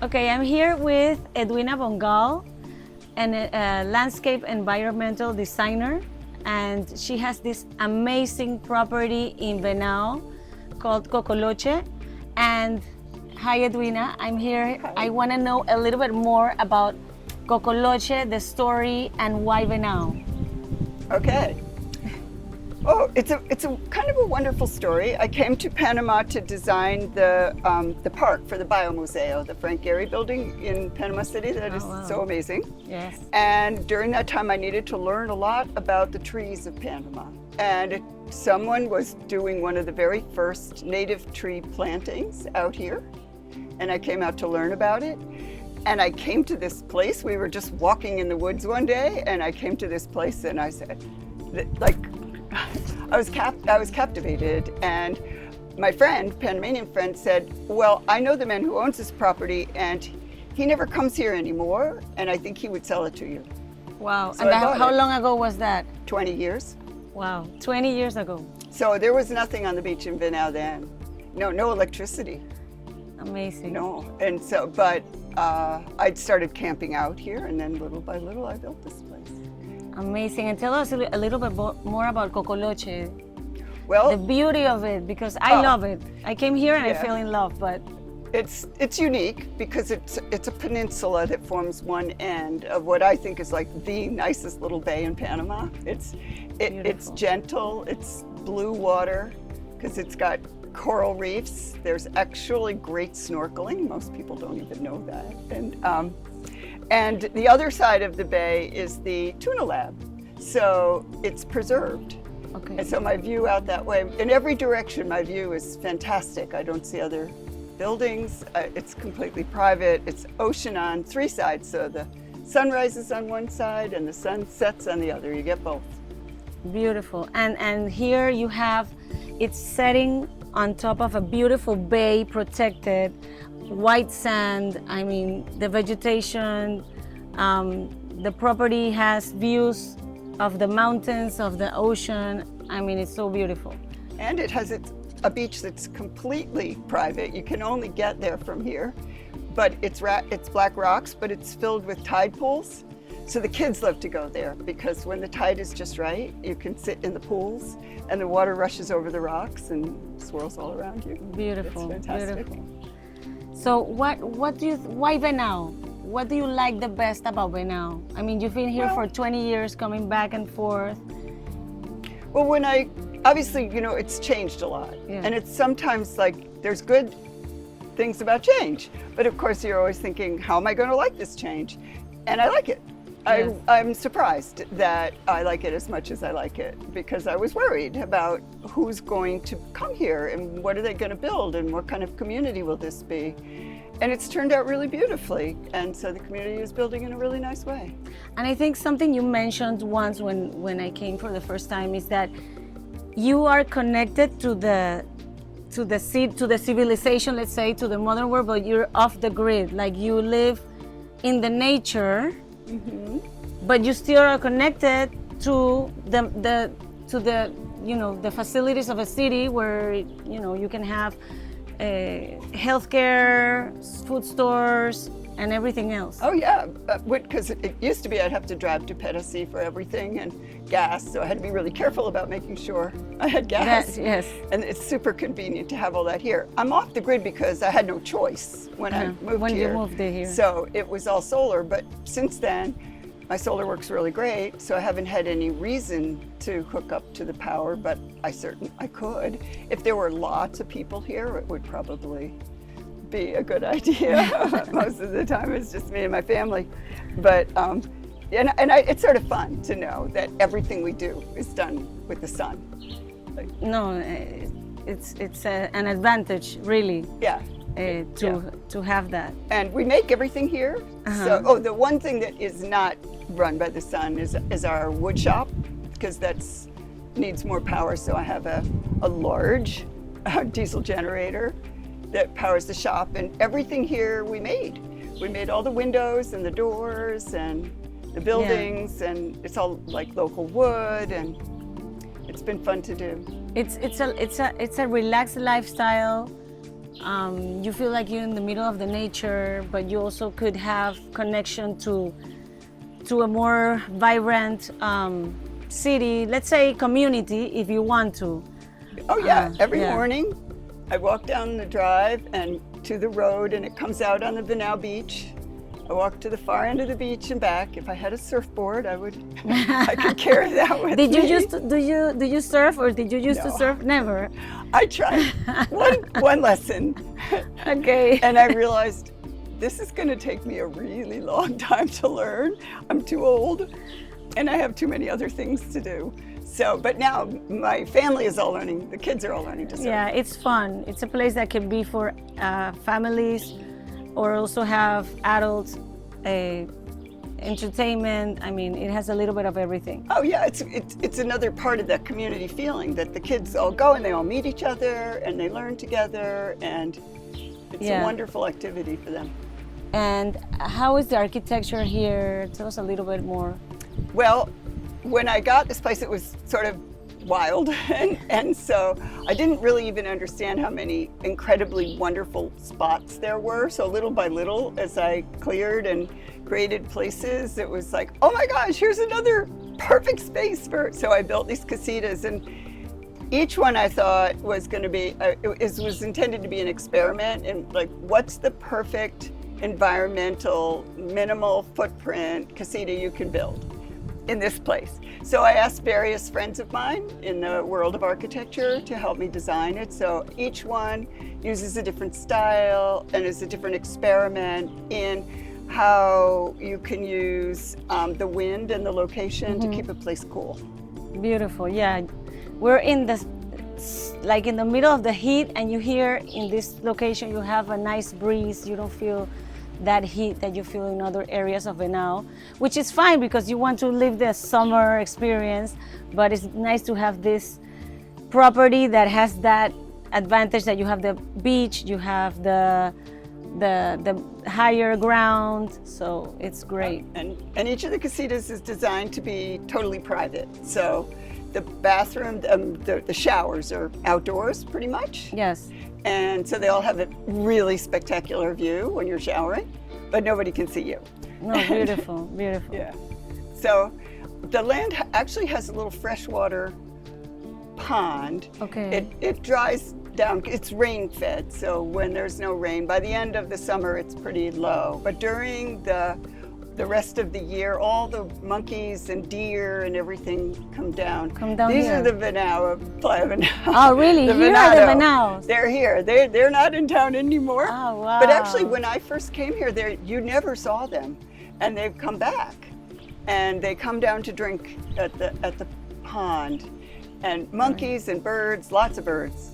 Okay, I'm here with Edwina Von Gal, a landscape environmental designer, and she has this amazing property in Venao called Cocoloche. And hi, Edwina, I'm here. Hi. I want to know a little bit more about Cocoloche, the story, and why Venao. Okay. Oh, it's a kind of a wonderful story. I came to Panama to design the park for the Biomuseo, the Frank Gehry building in Panama City that is so amazing. Yes. And during that time, I needed to learn a lot about the trees of Panama. And someone was doing one of the very first native tree plantings out here, and I came out to learn about it. And I came to this place. We were just walking in the woods one day, and I came to this place, and I said, like, I was captivated, and my friend, Panamanian friend, said, well, I know the man who owns this property, and he never comes here anymore, and I think he would sell it to you. Wow. So and how I long ago was that? 20 years. Wow, 20 years ago. So there was nothing on the beach in Venao then. No electricity. Amazing. No, and so, but I'd started camping out here, and then little by little, I built this place. Amazing. And tell us a little bit more about Cocoloche. Well, The beauty of it, because I love it. I came here and I Yeah. fell in love, but it's unique because it's a peninsula that forms one end of what I think is like the nicest little bay in Panama. It's gentle, it's blue water because it's got coral reefs. There's actually great snorkeling. Most people don't even know that. And the other side of the bay is the tuna lab. So it's preserved. okay. And so my view out that way, in every direction, my view is fantastic. I don't see other buildings. It's completely private. It's ocean on three sides. So the sun rises on one side and the sun sets on the other. You get both. Beautiful. And here you have it's setting on top of a beautiful bay, protected, white sand. I mean, the vegetation, the property has views of the mountains, of the ocean. I mean, it's so beautiful. And it has a beach that's completely private. You can only get there from here. But it's black rocks, but it's filled with tide pools. So the kids love to go there because when the tide is just right, you can sit in the pools and the water rushes over the rocks and swirls all around you. Beautiful. It's fantastic. Beautiful. So why Venao? What do you like the best about Venao? I mean, you've been here for 20 years, coming back and forth. Well, obviously, it's changed a lot. Yeah. And it's sometimes like there's good things about change. But of course, you're always thinking, how am I going to like this change? And I like it. Yes. I'm surprised that I like it as much as I like it because I was worried about who's going to come here and what are they going to build and what kind of community will this be. And it's turned out really beautifully. And so the community is building in a really nice way. And I think something you mentioned once when I came for the first time is that you are connected to the civilization, let's say, to the modern world, but you're off the grid. Like you live in the nature, but you still are connected to the facilities of a city where you can have healthcare, food stores, and everything else. Oh yeah, because it used to be I'd have to drive to Pedasi for everything and gas, so I had to be really careful about making sure I had gas. Yes. And it's super convenient to have all that here. I'm off the grid because I had no choice when I moved here. When you moved here. So it was all solar, but since then, my solar works really great, so I haven't had any reason to hook up to the power, but I could. If there were lots of people here, it would probably be a good idea. Most of the time it's just me and my family. But it's sort of fun to know that everything we do is done with the sun. No, it's an advantage, really. Yeah. To have that. And we make everything here. So, the one thing that is not run by the sun is our wood shop, because that's needs more power. So I have a large diesel generator that powers the shop, and everything here we made. We made all the windows and the doors and the buildings, and it's all like local wood, and it's been fun to do. It's a relaxed lifestyle You feel like you're in the middle of the nature, but you also could have connection to a more vibrant city, let's say community, if you want to. Oh yeah, every yeah. morning I walk down the drive and to the road, and it comes out on the Venao beach. I walk to the far end of the beach and back. If I had a surfboard, I could carry that with me. Do you surf, or did you used to No. surf? Never. I tried one lesson. Okay. And I realized this is going to take me a really long time to learn. I'm too old and I have too many other things to do. So, but now my family is all learning, the kids are all learning to surf. Yeah, it's fun. It's a place that can be for families, or also have adults, entertainment. I mean, it has a little bit of everything. Oh yeah, it's another part of that community feeling that the kids all go and they all meet each other and they learn together, and it's a wonderful activity for them. And how is the architecture here? Tell us a little bit more. Well, when I got this place, it was sort of wild, and so I didn't really even understand how many incredibly wonderful spots there were. So little by little, as I cleared and created places, it was like, oh my gosh, here's another perfect space for. So I built these casitas, and each one I thought was going to be, was intended to be an experiment in like, what's the perfect environmental, minimal footprint casita you can build in this place. So I asked various friends of mine in the world of architecture to help me design it. So each one uses a different style and is a different experiment in how you can use the wind and the location to keep a place cool. Beautiful, yeah. We're in the, like in the middle of the heat, and you hear in this location you have a nice breeze. You don't feel that heat that you feel in other areas of Venao, which is fine because you want to live the summer experience, but it's nice to have this property that has that advantage that you have the beach, you have the higher ground, so it's great. And each of the casitas is designed to be totally private. So the bathroom, the showers are outdoors pretty much. Yes. And so they all have a really spectacular view when you're showering, but nobody can see you. No, beautiful, beautiful. Yeah. So the land actually has a little freshwater pond. Okay. It dries down, it's rain fed, so when there's no rain, by the end of the summer it's pretty low. But during the rest of the year, all the monkeys and deer and everything come down. These here. are the Venao of Playa Venao. Oh, really? Here are the Venaos. They're here. They're not in town anymore. Oh, wow. But actually, when I first came here, you never saw them, and they've come back, and they come down to drink at the pond, and monkeys and birds, lots of birds.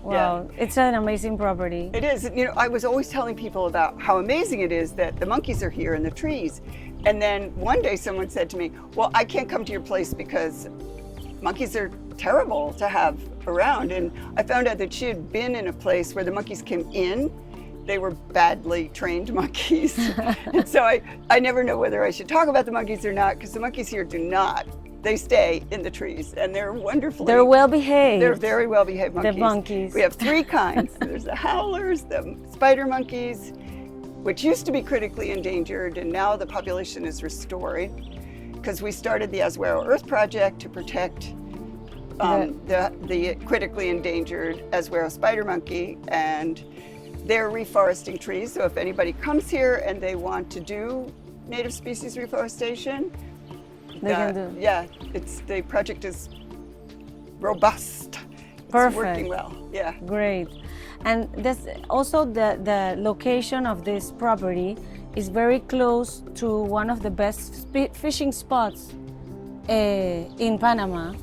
Wow, yeah. It's an amazing property. It is. You know, I was always telling people about how amazing it is that the monkeys are here in the trees. And then one day someone said to me, well, I can't come to your place because monkeys are terrible to have around. And I found out that she had been in a place where the monkeys came in. They were badly trained monkeys. And so I never know whether I should talk about the monkeys or not, because the monkeys here do not. They stay in the trees, and they're wonderfully. They're well behaved. They're very well behaved monkeys. The monkeys. We have three kinds. There's the howlers, the spider monkeys, which used to be critically endangered, and now the population is restoring, because we started the Azuero Earth Project to protect the critically endangered Azuero spider monkey, and they're reforesting trees. So if anybody comes here and they want to do native species reforestation, they can do. Yeah, the project is robust. Perfect. It's working well. Yeah. Great. And this also the location of this property is very close to one of the best fishing spots in Panama,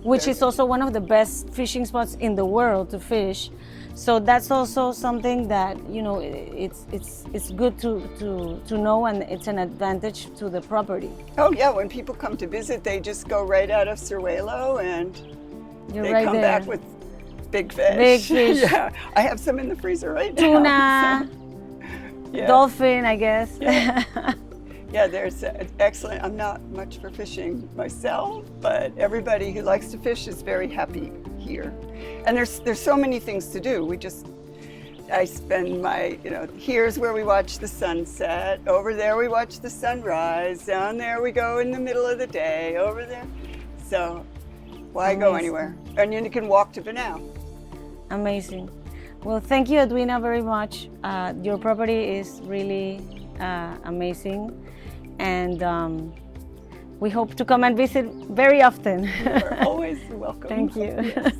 which is also one of the best fishing spots in the world to fish. So that's also something that, you know, it's good to know, and it's an advantage to the property. Oh yeah, when people come to visit, they just go right out of Ciruelo and You're they right come there. back with big fish. Big fish. Yeah, I have some in the freezer right now. Tuna, So, yeah. dolphin, I guess. Yeah. Yeah, there's excellent. I'm not much for fishing myself, but everybody who likes to fish is very happy here. And there's so many things to do. We just, I spend my, here's where we watch the sunset, over there we watch the sunrise, down there we go in the middle of the day, over there. So why go anywhere? And you can walk to Venao. Amazing. Well, thank you, Edwina, very much. Your property is really amazing, and we hope to come and visit very often. You're always welcome. Thank you. Yes.